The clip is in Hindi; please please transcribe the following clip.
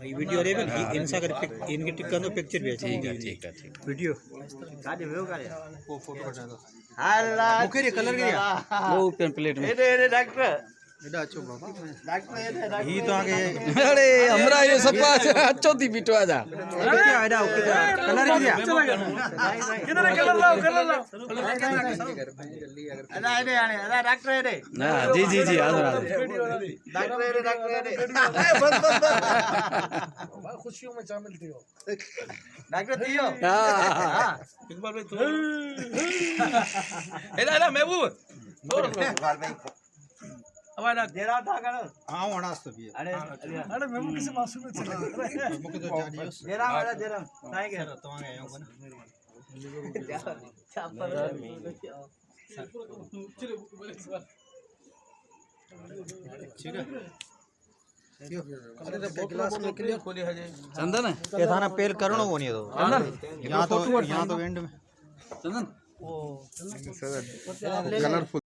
ಈ ವಿಡಿಯೋ ರೇವೆ ಇನ್ಸ್ಟಾಗ್ರಾಮ್ इनके टिक कर दो पिक्चर भेज ठीक है वीडियो काटे वेव काटे वो फोटो हटा दो अल्लाह मुखे रे कलर के वो पेन प्लेट में ये डॉक्टर एडा अच्छो बाबा डॉक्टर ये ही तो आगे अरे हमरा ये सब अच्छो थी बिटवा जा क्या एडा ओके कलर के दिया किधर कलर लाओ अरे आने आने अरे डॉक्टर ये हां जी जी जी आ रहा डॉक्टर ये बस खुशियों में शामिल थे हो डॉक्टर दियो हां इकबाल भाई तू एला महबूब अब ना जेरा था करो हां होना तो भी अरे अरे मैं किसी मासूम में चला मुके तो जानियो जेरा वाला जेरा नहीं के तो आगे आयो ना छापर ठीक है अरे गिलास में क्लियर खोली है चंदन ये थाना पेल करणो वो नहीं तो यहां तो एंड में चंदन कलरफुल